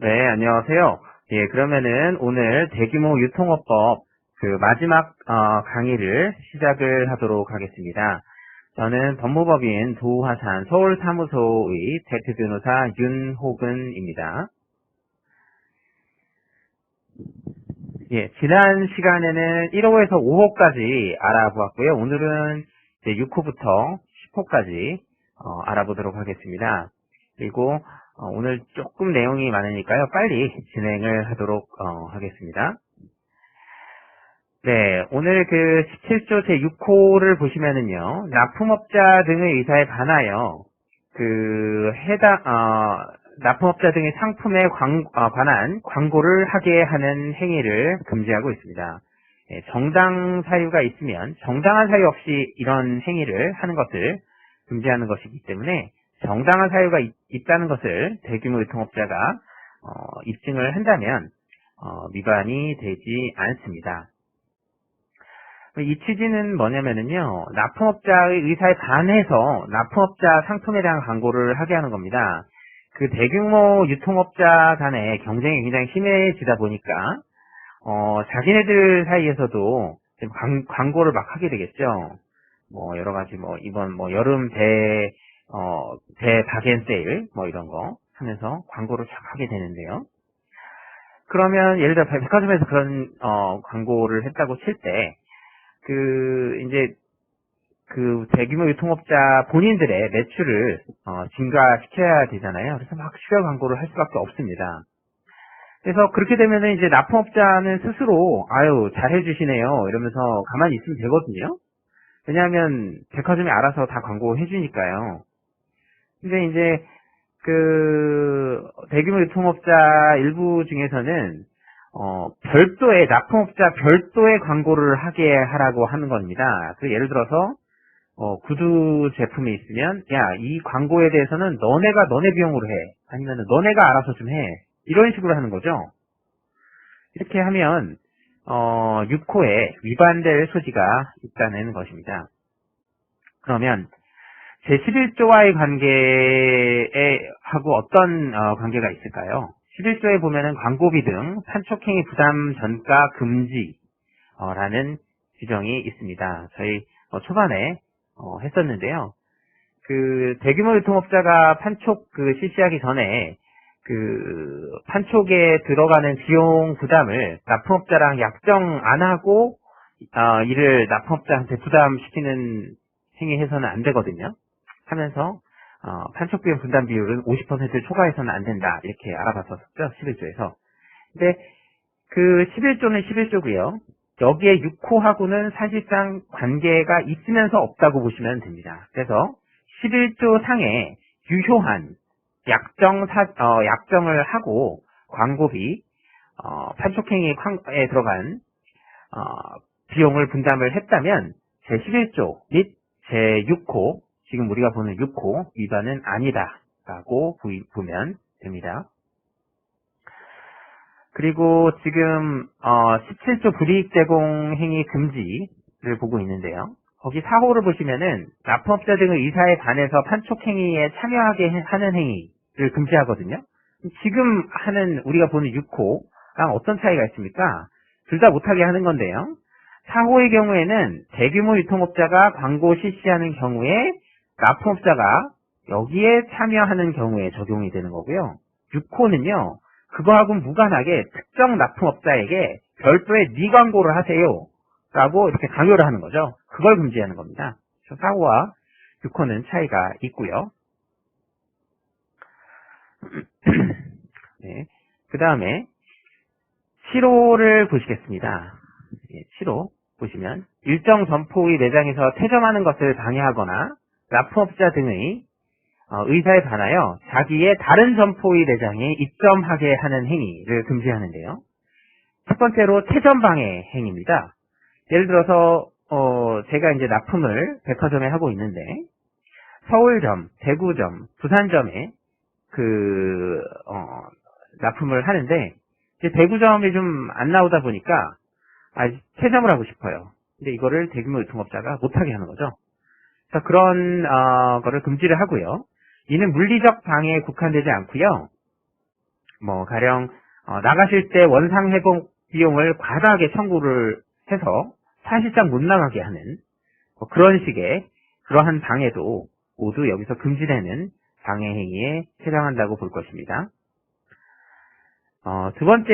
네, 안녕하세요. 예, 그러면은 오늘 대규모 유통업법 마지막 강의를 시작을 하도록 하겠습니다. 저는 법무법인 도하산 서울사무소의 대표 변호사 윤호근입니다. 예, 지난 시간에는 1호에서 5호까지 알아보았고요. 오늘은 이제 6호부터 10호까지 알아보도록 하겠습니다. 그리고 오늘 조금 내용이 많으니까요. 빨리 진행을 하도록 하겠습니다. 네, 오늘 17조 제6호를 보시면은요. 납품업자 등의 의사에 반하여 납품업자 등의 상품에 관한 광고를 하게 하는 행위를 금지하고 있습니다. 예, 정당 사유가 있으면 정당한 사유 없이 이런 행위를 하는 것을 금지하는 것이기 때문에 정당한 사유가 있다는 것을 대규모 유통업자가 입증을 한다면 위반이 되지 않습니다. 이 취지는 뭐냐면은요, 납품업자의 의사에 반해서 납품업자 상품에 대한 광고를 하게 하는 겁니다. 대규모 유통업자 간의 경쟁이 굉장히 심해지다 보니까 자기네들 사이에서도 지금 광고를 막 하게 되겠죠. 여러 가지 이번 여름 대 바겐 세일 이런 거 하면서 광고를 쫙 하게 되는데요. 그러면 예를 들어 백화점에서 그런 광고를 했다고 칠 때 이제 대규모 유통업자 본인들의 매출을 증가시켜야 되잖아요. 그래서 막 추가 광고를 할 수밖에 없습니다. 그래서 그렇게 되면은 이제 납품업자는 스스로 아유 잘해주시네요 이러면서 가만히 있으면 되거든요. 왜냐하면 백화점이 알아서 다 광고해 주니까요. 근데 이제 대규모 유통업자 일부 중에서는 별도의 납품업자 별도의 광고를 하게 하라고 하는 겁니다. 예를 들어서 구두 제품이 있으면 야, 이 광고에 대해서는 너네가 너네 비용으로 해. 아니면 너네가 알아서 좀 해. 이런 식으로 하는 거죠. 이렇게 하면 6호에 위반될 소지가 있다는 것입니다. 그러면 제11조와의 관계하고 어떤 관계가 있을까요? 11조에 보면은 광고비 등 판촉행위 부담 전가 금지라는 규정이 있습니다. 저희 초반에 했었는데요. 대규모 유통업자가 판촉 실시하기 전에 판촉에 들어가는 비용 부담을 납품업자랑 약정 안 하고 이를 납품업자한테 부담시키는 행위 해서는 안 되거든요. 하면서 판촉 비용 분담 비율은 50%를 초과해서는 안 된다. 이렇게 알아봤었죠. 11조에서. 근데 11조는 11조고요. 여기에 6호하고는 사실상 관계가 있으면서 없다고 보시면 됩니다. 그래서 11조 상에 유효한 약정을 하고 광고비, 판촉행위에 들어간 비용을 분담을 했다면 제11조 및 제6호, 지금 우리가 보는 6호 위반은 아니다라고 보면 됩니다. 그리고 지금 17조 불이익 제공 행위 금지를 보고 있는데요. 거기 4호를 보시면은 납품업자 등의 의사에 반해서 판촉 행위에 참여하게 하는 행위를 금지하거든요. 지금 하는 우리가 보는 6호랑 어떤 차이가 있습니까? 둘 다 못하게 하는 건데요. 4호의 경우에는 대규모 유통업자가 광고 실시하는 경우에 납품업자가 여기에 참여하는 경우에 적용이 되는 거고요. 6호는요. 그거하고는 무관하게 특정 납품업자에게 별도의 광고를 하세요 라고 이렇게 강요를 하는 거죠. 그걸 금지하는 겁니다. 4호와 6호는 차이가 있고요. 네. 그 다음에 7호를 보시겠습니다. 7호 보시면 일정 점포의 매장에서 퇴점하는 것을 방해하거나 납품업자 등의 의사에 반하여 자기의 다른 점포의 매장에 입점하게 하는 행위를 금지하는데요. 첫 번째로 퇴점 방해 행위입니다. 예를 들어서 제가 이제 납품을 백화점에 하고 있는데 서울점, 대구점, 부산점에 납품을 하는데 이제 대구점이 좀 안 나오다 보니까 퇴점을 하고 싶어요. 근데 이거를 대규모 유통업자가 못하게 하는 거죠. 그래서 그런 거를 금지를 하고요. 이는 물리적 방해에 국한되지 않고요. 뭐 가령 나가실 때 원상 회복 비용을 과다하게 청구를 해서 사실상 못 나가게 하는 뭐 그런 식의 그러한 방해도 모두 여기서 금지되는 방해 행위에 해당한다고 볼 것입니다. 두 번째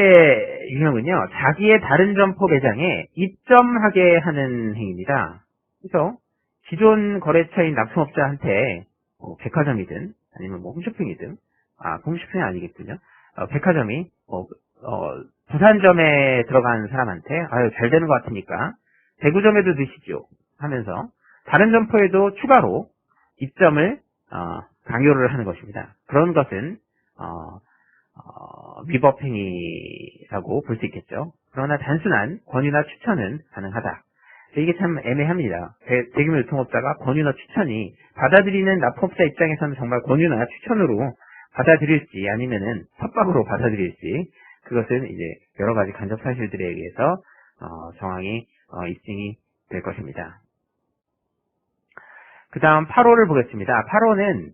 유형은요, 자기의 다른 점포 매장에 입점하게 하는 행위입니다. 그래서 기존 거래처인 납품업자한테 백화점이든 아니면 뭐 홈쇼핑이든, 홈쇼핑은 아니겠군요. 백화점이 부산점에 들어간 사람한테 아유 잘 되는 것 같으니까 대구점에도 넣으시죠 하면서 다른 점포에도 추가로 입점을 강요를 하는 것입니다. 그런 것은 위법 행위라고 볼 수 있겠죠. 그러나 단순한 권유나 추천은 가능하다. 이게 참 애매합니다. 대규모 유통업자가 권유나 추천이 받아들이는 납품업자 입장에서는 정말 권유나 추천으로 받아들일지 아니면은 협박으로 받아들일지 그것은 이제 여러 가지 간접 사실들에 의해서 정황이 입증이 될 것입니다. 그 다음 8호를 보겠습니다. 8호는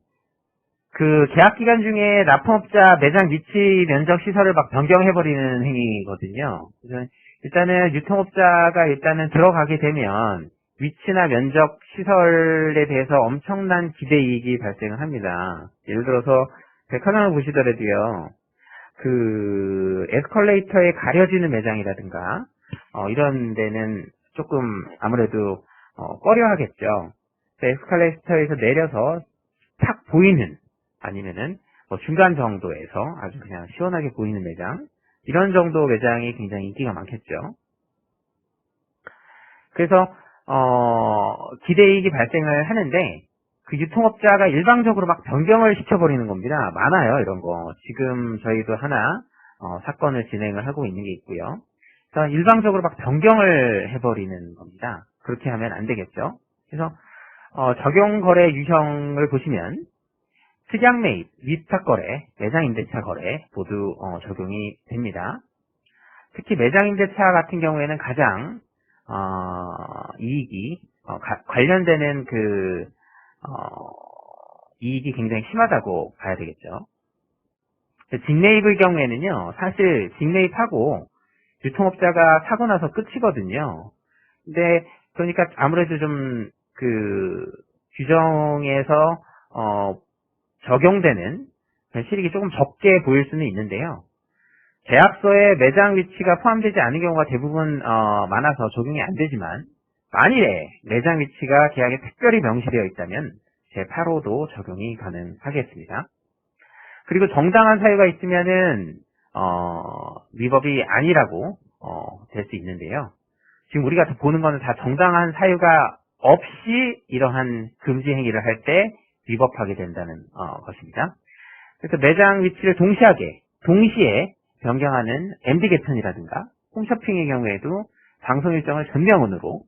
그 계약 기간 중에 납품업자 매장 위치 면적 시설을 막 변경해버리는 행위거든요. 그래서 일단은 유통업자가 일단은 들어가게 되면 위치나 면적 시설에 대해서 엄청난 기대이익이 발생을 합니다. 예를 들어서 백화점을 보시더라도요, 그 에스컬레이터에 가려지는 매장이라든가 이런 데는 조금 아무래도 꺼려하겠죠. 에스컬레이터에서 내려서 탁 보이는 아니면은 뭐 중간 정도에서 아주 그냥 시원하게 보이는 매장 이런 정도 매장이 굉장히 인기가 많겠죠. 그래서 기대이익이 발생을 하는데 그 유통업자가 일방적으로 막 변경을 시켜버리는 겁니다. 많아요 이런 거. 지금 저희도 하나 사건을 진행을 하고 있는 게 있고요. 그래서 일방적으로 막 변경을 해버리는 겁니다. 그렇게 하면 안 되겠죠. 그래서 적용거래 유형을 보시면 특약 매입, 위탁 거래, 매장 임대차 거래 모두 적용이 됩니다. 특히 매장 임대차 같은 경우에는 가장 이익이 관련되는 그 이익이 굉장히 심하다고 봐야 되겠죠. 직매입의 경우에는요, 사실 직매입하고 유통업자가 사고 나서 끝이거든요. 근데 그러니까 아무래도 좀 그 규정에서 적용되는 실익이 조금 적게 보일 수는 있는데요. 계약서에 매장 위치가 포함되지 않은 경우가 대부분 많아서 적용이 안 되지만 만일에 매장 위치가 계약에 특별히 명시되어 있다면 제8호도 적용이 가능하겠습니다. 그리고 정당한 사유가 있으면은 위법이 아니라고 될 수 있는데요. 지금 우리가 보는 거는 다 정당한 사유가 없이 이러한 금지 행위를 할 때 위법하게 된다는 것입니다. 그래서 매장 위치를 동시에 변경하는 MD 개편이라든가 홈쇼핑의 경우에도 방송 일정을 전명운으로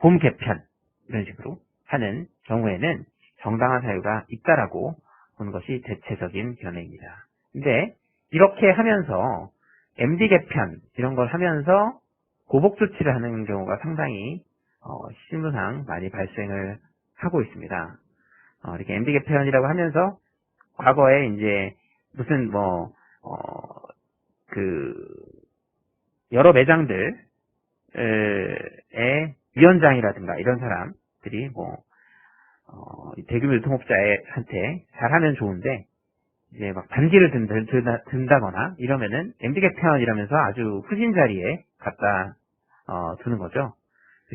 봄 개편 이런 식으로 하는 경우에는 정당한 사유가 있다라고 보는 것이 대체적인 견해입니다. 근데 이렇게 하면서 MD 개편 이런 걸 하면서 고복 조치를 하는 경우가 상당히 실무상 많이 발생을 하고 있습니다. 이렇게 MD 개편이라고 하면서 과거에 이제 무슨 여러 매장들의 위원장이라든가 이런 사람들이 대규모 유통업자한테 잘하면 좋은데 이제 막 반기를 든다거나 이러면은 MD 개편 이러면서 아주 후진 자리에 갖다 두는 거죠.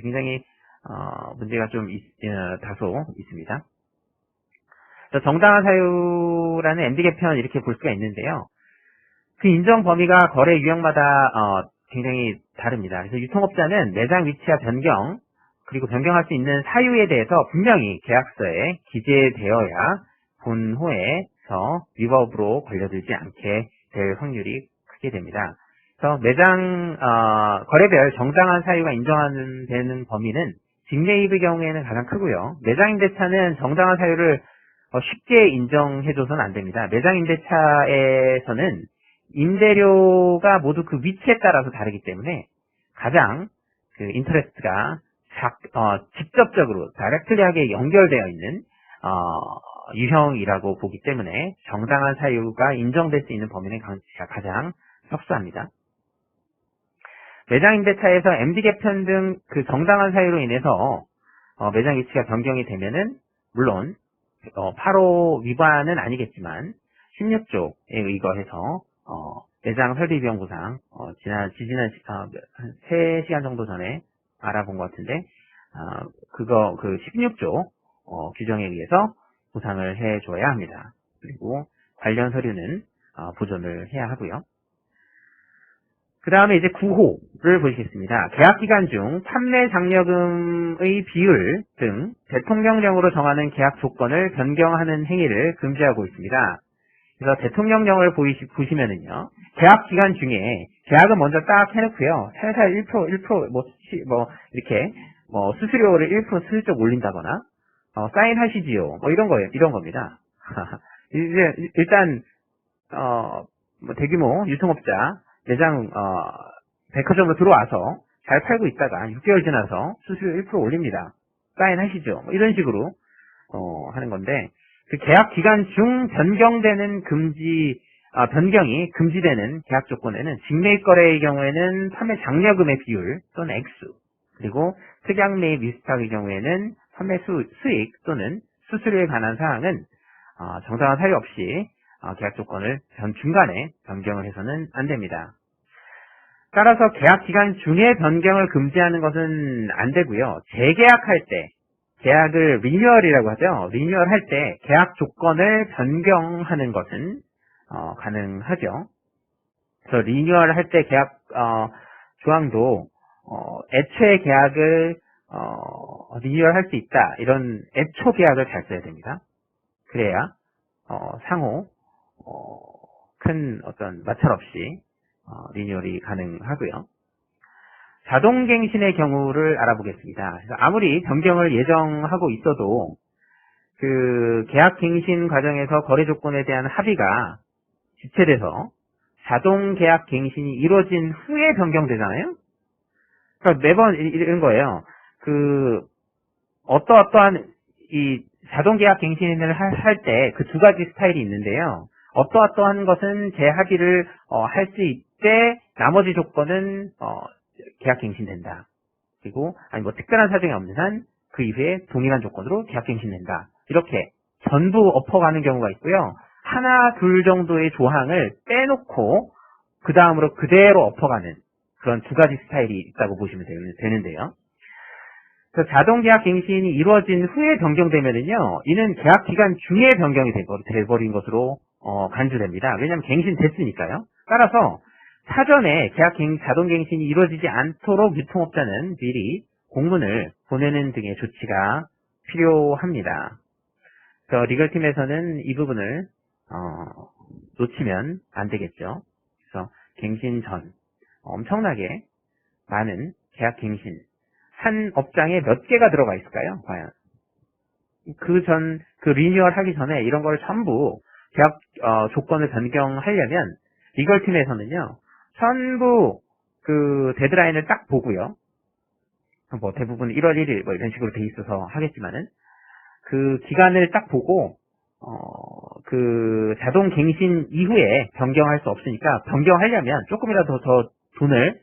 굉장히 문제가 좀 다소 있습니다. 정당한 사유라는 MD 개편 이렇게 볼 수가 있는데요. 그 인정 범위가 거래 유형마다 굉장히 다릅니다. 그래서 유통업자는 매장 위치와 변경 그리고 변경할 수 있는 사유에 대해서 분명히 계약서에 기재되어야 본호에서 위법으로 걸려들지 않게 될 확률이 크게 됩니다. 그래서 매장 거래별 정당한 사유가 인정하는 되는 범위는 직매입의 경우에는 가장 크고요. 매장 임대차는 정당한 사유를 쉽게 인정해줘서는 안 됩니다. 매장 임대차에서는 임대료가 모두 그 위치에 따라서 다르기 때문에 가장 그 인터레스트가 직접적으로 다이렉트리하게 연결되어 있는 유형이라고 보기 때문에 정당한 사유가 인정될 수 있는 범위는 가장 협소합니다. 매장 임대차에서 MD 개편 등 그 정당한 사유로 인해서 매장 위치가 변경이 되면은 물론 8호 위반은 아니겠지만 16조에 의거해서 매장 설비 비용 보상 지난 3시간 정도 전에 알아본 것 같은데 그거 그 16조 규정에 의해서 보상을 해줘야 합니다. 그리고 관련 서류는 보존을 해야 하고요. 그 다음에 이제 9호를 보시겠습니다. 계약기간 중 판매 장려금의 비율 등 대통령령으로 정하는 계약 조건을 변경하는 행위를 금지하고 있습니다. 그래서 대통령령을 보시면은요, 계약기간 중에 계약은 먼저 딱 해놓고요, 살살 1% 이렇게, 수수료를 1% 슬쩍 올린다거나, 사인하시지요. 이런 겁니다. 이제, 일단, 대규모 유통업자, 매장, 백화점으로 들어와서 잘 팔고 있다가 6개월 지나서 수수료 1% 올립니다. 사인하시죠. 이런 식으로, 하는 건데, 그 계약 기간 중 변경이 금지되는 계약 조건에는 직매입 거래의 경우에는 판매 장려금의 비율 또는 액수, 그리고 특약 매입 위스탁의 경우에는 판매 수익 또는 수수료에 관한 사항은 정당한 사유 없이 계약 조건을 중간에 변경을 해서는 안 됩니다. 따라서 계약 기간 중에 변경을 금지하는 것은 안 되고요. 재계약할 때, 계약을 리뉴얼이라고 하죠. 리뉴얼할 때 계약 조건을 변경하는 것은 가능하죠. 그래서 리뉴얼할 때 계약 조항도 애초에 계약을 리뉴얼할 수 있다. 이런 애초 계약을 잘 써야 됩니다. 그래야 상호 큰 어떤 마찰 없이 리뉴얼이 가능하고요. 자동갱신의 경우를 알아보겠습니다. 그래서 아무리 변경을 예정하고 있어도 그 계약갱신 과정에서 거래 조건에 대한 합의가 지체돼서 자동계약갱신이 이루어진 후에 변경되잖아요. 그러니까 매번 이런 거예요. 어떠한 이 자동계약갱신을 할 때 그 두 가지 스타일이 있는데요. 어떠한 것은 재합의를 할 수 있되 나머지 조건은 계약갱신된다. 그리고 특별한 사정이 없는 한 그 이후에 동일한 조건으로 계약갱신된다. 이렇게 전부 엎어가는 경우가 있고요. 하나, 둘 정도의 조항을 빼놓고 그 다음으로 그대로 엎어가는 그런 두 가지 스타일이 있다고 보시면 되는데요. 그래서 자동계약갱신이 이루어진 후에 변경되면은요, 이는 계약기간 중에 변경이 돼버린 것으로 간주됩니다. 왜냐하면 갱신됐으니까요. 따라서 사전에 자동갱신이 이루어지지 않도록 유통업자는 미리 공문을 보내는 등의 조치가 필요합니다. 그래서 리걸팀에서는 이 부분을 놓치면 안 되겠죠. 그래서 갱신 전 엄청나게 많은 계약갱신 한 업장에 몇 개가 들어가 있을까요? 과연 그 리뉴얼 하기 전에 이런 걸 전부 계약 조건을 변경하려면 리걸팀에서는요, 전부 그 데드라인을 딱 보고요. 대부분 1월 1일 이런 식으로 돼 있어서 하겠지만은 그 기간을 딱 보고 그 자동 갱신 이후에 변경할 수 없으니까 변경하려면 조금이라도 더 돈을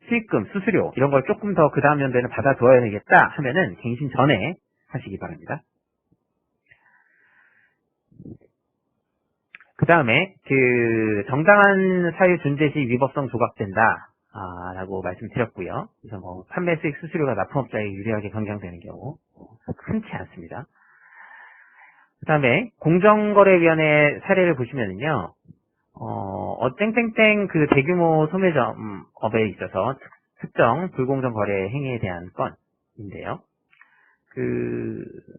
수익금, 수수료 이런 걸 조금 더 그 다음 연도에는 받아둬야 되겠다 하면은 갱신 전에 하시기 바랍니다. 그 다음에 그 정당한 사유 존재 시 위법성 조각된다 라고 말씀드렸고요. 그래서 판매 수익 수수료가 납품업자에게 유리하게 변경되는 경우 흔치 않습니다. 그 다음에 공정거래위원회 사례를 보시면은요, 땡땡땡 그 대규모 소매점업에 있어서 특정 불공정 거래 행위에 대한 건인데요.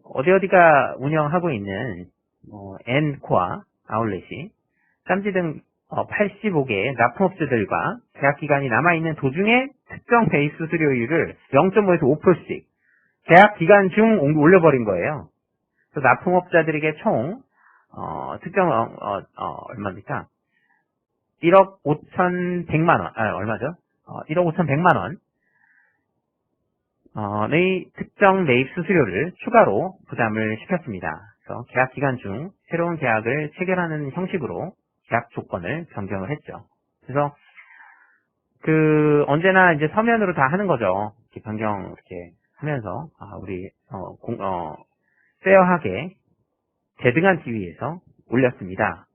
어디가 운영하고 있는 N코아 아울렛이 쌈지 등 85개의 납품업체들과 계약기간이 남아있는 도중에 특정 베이스 수수료율을 0.5에서 5%씩 계약기간 중 올려버린 거예요. 그래서 납품업자들에게 총 특정 얼마입니까? 1억 5,100만 원, 얼마죠? 1억 5,100만 원의 특정 매입 수수료를 추가로 부담을 시켰습니다. 그래서 계약 기간 중 새로운 계약을 체결하는 형식으로 계약 조건을 변경을 했죠. 그래서 언제나 이제 서면으로 다 하는 거죠. 이렇게 변경 이렇게 하면서 우리 페어하게 대등한 지위에서 올렸습니다.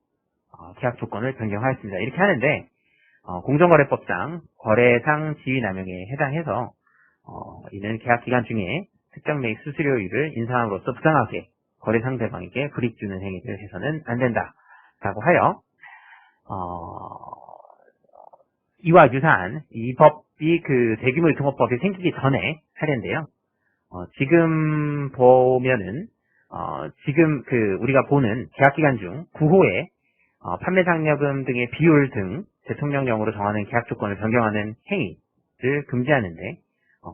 계약 조건을 변경하였습니다. 이렇게 하는데 공정거래법상 거래상 지위남용에 해당해서 이는 계약 기간 중에 특정 매입 수수료율을 인상함으로써 부당하게 거래 상대방에게 불이익 주는 행위를 해서는 안 된다라고 하여 이와 유사한 이 법이 대규모 유통업법이 생기기 전에 사례인데요. 지금 보면은 지금 우리가 보는 계약 기간 중 구호에 판매 장려금 등의 비율 등 대통령령으로 정하는 계약 조건을 변경하는 행위를 금지하는데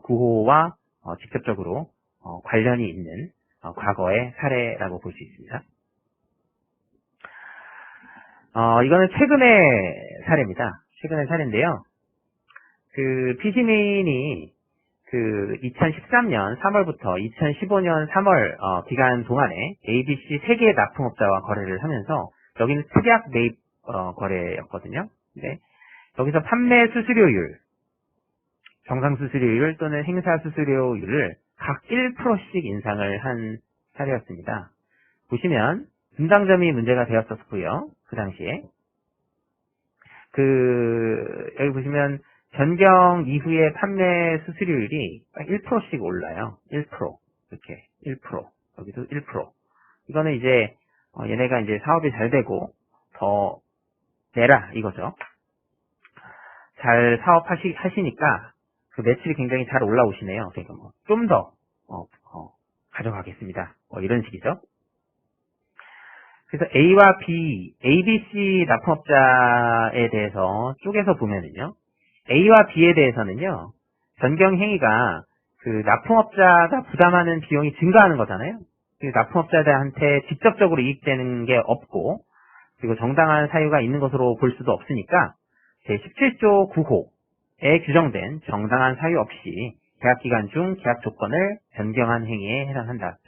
구호와 직접적으로 관련이 있는 과거의 사례라고 볼 수 있습니다. 이거는 최근의 사례입니다. 최근의 사례인데요. 피시민이 2013년 3월부터 2015년 3월 기간 동안에 ABC 3개의 납품업자와 거래를 하면서 여기는 특약 매입 거래였거든요. 네. 여기서 판매 수수료율, 정상 수수료율 또는 행사 수수료율을 각 1%씩 인상을 한 사례였습니다. 보시면 분담점이 문제가 되었었고요. 그 당시에 여기 보시면 변경 이후에 판매 수수료율이 1%씩 올라요. 1% 이렇게 1% 여기도 1%. 이거는 이제 얘네가 이제 사업이 잘 되고 더 내라 이거죠. 잘 사업하시니까 매출이 굉장히 잘 올라오시네요. 그러니까 좀 더 가져가겠습니다. 이런 식이죠. 그래서 A와 B, ABC 납품업자에 대해서 쪼개서 보면은요. A와 B에 대해서는요. 변경 행위가 납품업자가 부담하는 비용이 증가하는 거잖아요. 납품업자들한테 직접적으로 이익되는 게 없고 그리고 정당한 사유가 있는 것으로 볼 수도 없으니까 제17조 9호에 규정된 정당한 사유 없이 계약기간 중 계약 조건을 변경한 행위에 해당한다.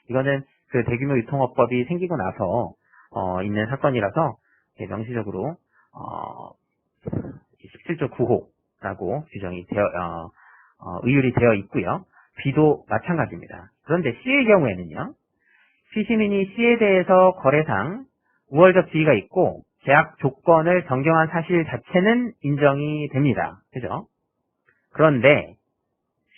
이거는 대규모 유통업법이 생기고 나서 있는 사건이라서 명시적으로 17조 9호라고 규정이 의율이 되어 있고요. B도 마찬가지입니다. 그런데 C의 경우에는요. 피시민이 C에 대해서 거래상 우월적 지위가 있고 계약 조건을 변경한 사실 자체는 인정이 됩니다. 그죠? 그런데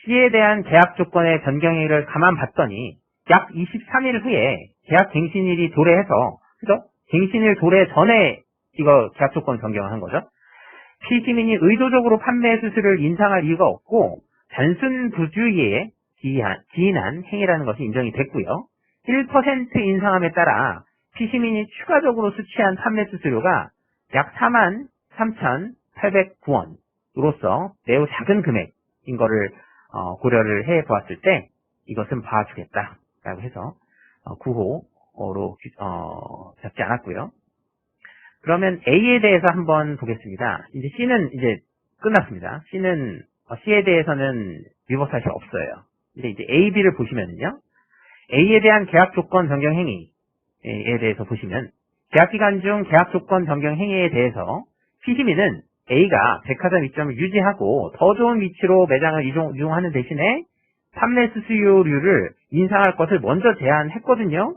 C에 대한 계약 조건의 변경일을 가만 봤더니 약 23일 후에 계약 갱신일이 도래해서 그죠? 갱신일 도래 전에 이거 계약 조건 변경을 한 거죠. 피시민이 의도적으로 판매 수수료를 인상할 이유가 없고 단순 부주의에 기인한 행위라는 것이 인정이 됐고요. 1% 인상함에 따라 피시민이 추가적으로 수취한 판매 수수료가 약 43,809원으로서 매우 작은 금액인 거를 고려를 해 보았을 때 이것은 봐주겠다라고 해서 9호로 잡지 않았고요. 그러면 A에 대해서 한번 보겠습니다. 이제 C는 이제 끝났습니다. C에 대해서는 위법사실이 없어요. 근데 이제 A, B를 보시면은요. A에 대한 계약 조건 변경 행위에 대해서 보시면 계약기간 중 계약 조건 변경 행위에 대해서 피시민은 A가 백화점 이점을 유지하고 더 좋은 위치로 매장을 이동하는 대신에 판매 수수료율을 인상할 것을 먼저 제안했거든요.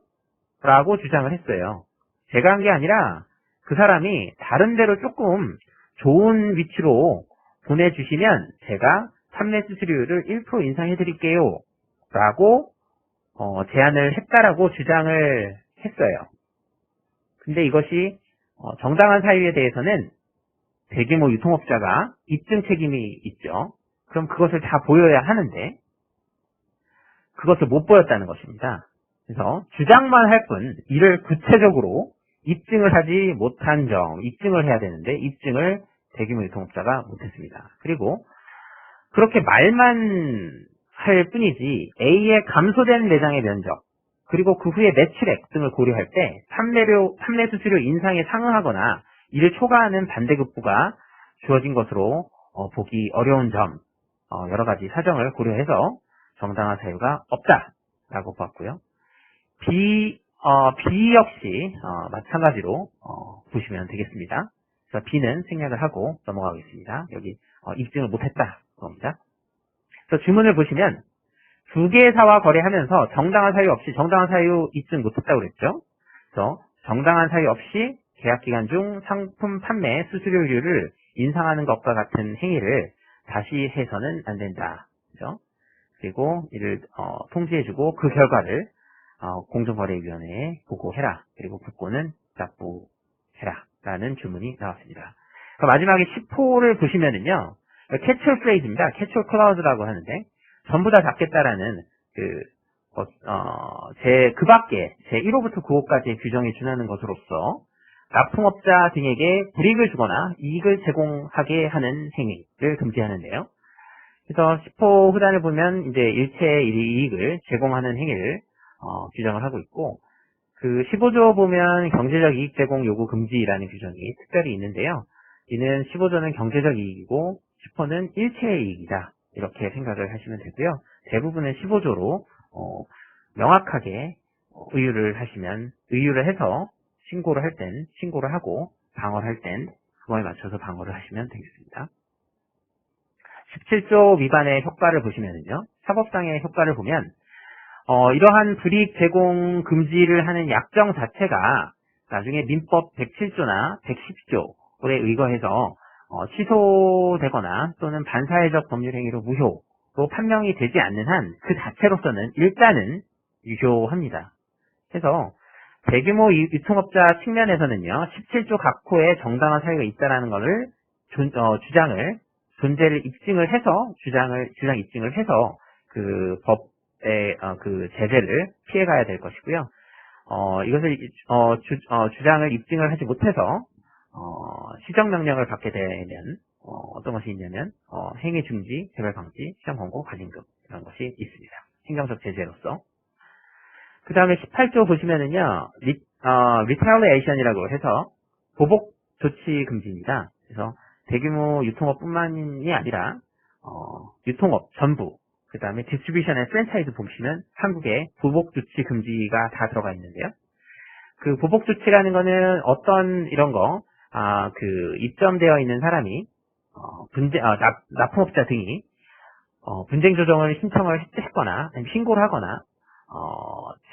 라고 주장을 했어요. 제가 한 게 아니라 그 사람이 다른 데로 조금 좋은 위치로 보내주시면 제가 판매 수수료율을 1% 인상해드릴게요. 라고 제안을 했다라고 주장을 했어요. 근데 이것이 정당한 사유에 대해서는 대규모 유통업자가 입증 책임이 있죠. 그럼 그것을 다 보여야 하는데 그것을 못 보였다는 것입니다. 그래서 주장만 할 뿐 이를 구체적으로 입증을 하지 못한 점, 입증을 해야 되는데 입증을 대규모 유통업자가 못했습니다. 그리고 그렇게 말만 할 뿐이지 A의 감소된 매장의 면적 그리고 그 후에 매출액 등을 고려할 때 판매 수수료 인상에 상응하거나 이를 초과하는 반대급부가 주어진 것으로 보기 어려운 점 여러 가지 사정을 고려해서 정당한 사유가 없다라고 봤고요. B B 역시 마찬가지로 보시면 되겠습니다. 그래서 B는 생략을 하고 넘어가겠습니다. 여기 입증을 못했다 겁니다. 그래서 주문을 보시면 두 개의 사와 거래하면서 정당한 사유 없이 정당한 사유 입증 못했다고 그랬죠. 그래서 정당한 사유 없이 계약 기간 중 상품 판매 수수료율을 인상하는 것과 같은 행위를 다시 해서는 안 된다. 그죠? 그리고 이를 통지해주고 그 결과를 공정거래위원회에 보고해라. 그리고 국고는 납부해라. 라는 주문이 나왔습니다. 마지막에 10호를 보시면은요. 캐치얼 프레이즈입니다. 캐치얼 클라우즈라고 하는데 전부 다 잡겠다라는 그 밖에 제 1호부터 9호까지의 규정에 준하는 것으로서 납품업자 등에게 불이익을 주거나 이익을 제공하게 하는 행위를 금지하는데요. 그래서 10호 후단을 보면 이제 일체의 이익을 제공하는 행위를 규정을 하고 있고, 그 15조 보면 경제적 이익 제공 요구 금지라는 규정이 특별히 있는데요. 이는 15조는 경제적 이익이고 10호는 일체의 이익이다. 이렇게 생각을 하시면 되고요. 대부분은 15조로 명확하게 의유를 해서 신고를 할 땐 신고를 하고 방어를 할 땐 그거에 맞춰서 방어를 하시면 되겠습니다. 17조 위반의 효과를 보시면요. 사법상의 효과를 보면 이러한 불이익 제공 금지를 하는 약정 자체가 나중에 민법 107조나 110조에 의거해서 취소되거나 또는 반사회적 법률행위로 무효로 판명이 되지 않는 한 그 자체로서는 일단은 유효합니다. 그래서 대규모 유통업자 측면에서는요, 17조 각 호에 정당한 사유가 있다라는 것을 존재를 입증을 해서 주장 입증을 해서 그 법의 그 제재를 피해가야 될 것이고요. 이것을 주장을 입증을 하지 못해서 시정명령을 받게 되면 어떤 것이 있냐면 행위 중지, 개발 방지, 시정 권고, 과징금 이런 것이 있습니다. 행정적 제재로서. 그 다음에 18조 보시면은요, retaliation이라고 해서 보복 조치 금지입니다. 그래서 대규모 유통업뿐만이 아니라 유통업 전부, 그 다음에 디스트리뷰션 앤 프랜차이즈 보시면 한국에 보복 조치 금지가 다 들어가 있는데요. 그 보복 조치라는 거는 어떤 이런 거, 그 입점되어 있는 사람이 납품업자 등이 분쟁 조정을 신청을 했거나 신고를 하거나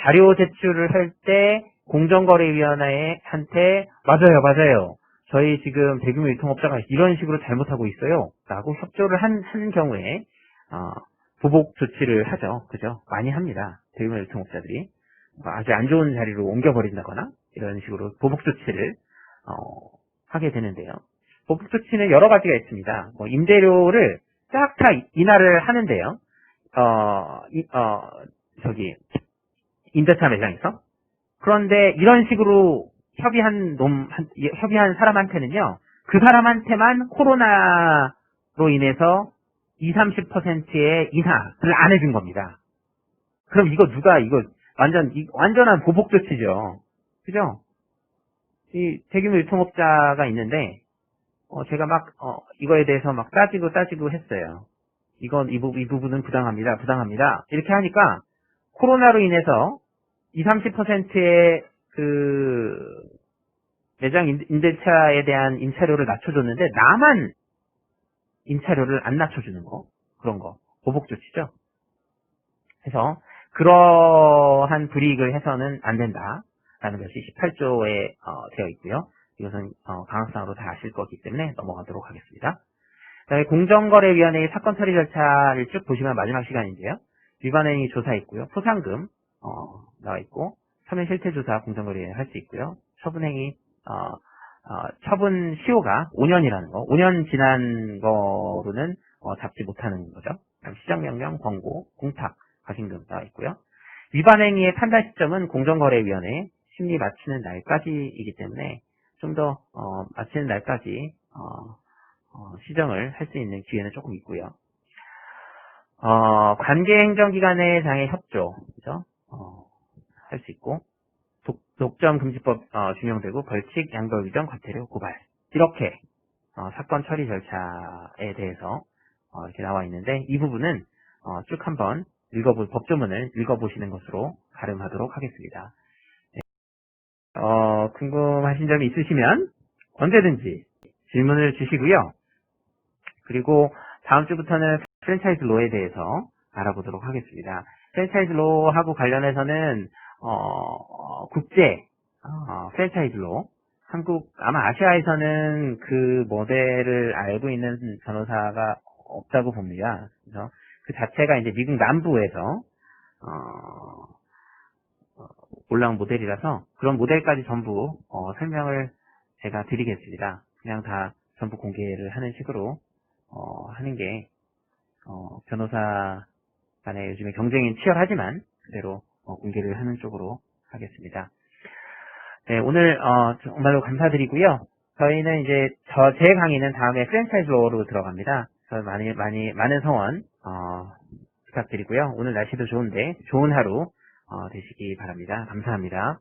자료 제출을 할 때 공정거래위원회한테 맞아요. 저희 지금 대규모 유통업자가 이런 식으로 잘못하고 있어요. 라고 협조를 한 경우에 보복 조치를 하죠. 그죠? 많이 합니다. 대규모 유통업자들이 아주 안 좋은 자리로 옮겨버린다거나 이런 식으로 보복 조치를 하게 되는데요. 보복 조치는 여러 가지가 있습니다. 임대료를 싹 다 인하를 하는데요. 임대차 매장에서. 그런데 이런 식으로 협의한 사람한테는요, 그 사람한테만 코로나로 인해서 20, 30%의 인하를 안 해준 겁니다. 그럼 이거 완전한 보복 조치죠. 그죠? 이 대규모 유통업자가 있는데, 제가 이거에 대해서 따지고 했어요. 이 부분은 부당합니다. 이렇게 하니까, 코로나로 인해서 20, 30%의 그 매장 임대차에 대한 임차료를 낮춰줬는데 나만 임차료를 안 낮춰주는 거, 그런 거 보복 조치죠. 그래서 그러한 불이익을 해서는 안 된다라는 것이 18조에 되어 있고요. 이것은 강학상으로 다 아실 거기 때문에 넘어가도록 하겠습니다. 그다음에 공정거래위원회의 사건 처리 절차를 쭉 보시면 마지막 시간인데요. 위반행위 조사 있고요. 포상금 나와 있고 서면 실태조사 공정거래위원회 할 수 있고요. 처분행위 처분 시효가 5년이라는 거. 5년 지난 거로는 잡지 못하는 거죠. 시정명령, 권고, 공탁, 과징금 나와 있고요. 위반행위의 판단 시점은 공정거래위원회 심리 마치는 날까지이기 때문에 좀 더 마치는 날까지 시정을 할 수 있는 기회는 조금 있고요. 관계행정기관의 장애 협조, 그죠? 할 수 있고, 독점금지법 준용되고, 벌칙, 양도 규정, 과태료, 고발. 이렇게, 사건 처리 절차에 대해서, 이렇게 나와 있는데, 이 부분은, 쭉 한번 법조문을 읽어보시는 것으로 가름하도록 하겠습니다. 궁금하신 점이 있으시면 언제든지 질문을 주시고요. 그리고 다음 주부터는 프랜차이즈 로에 대해서 알아보도록 하겠습니다. 프랜차이즈 로하고 관련해서는 국제 프랜차이즈 로, 아마 아시아에서는 그 모델을 알고 있는 변호사가 없다고 봅니다. 그래서 그 자체가 이제 미국 남부에서 올라온 모델이라서 그런 모델까지 전부 설명을 제가 드리겠습니다. 그냥 다 전부 공개를 하는 식으로 하는 게 변호사 간에 요즘에 경쟁이 치열하지만 그대로 공개를 하는 쪽으로 하겠습니다. 네, 오늘 정말로 감사드리고요. 저희는 이제 제 강의는 다음에 프랜차이즈 로로 들어갑니다. 그래서 많은 성원 부탁드리고요. 오늘 날씨도 좋은데 좋은 하루 되시기 바랍니다. 감사합니다.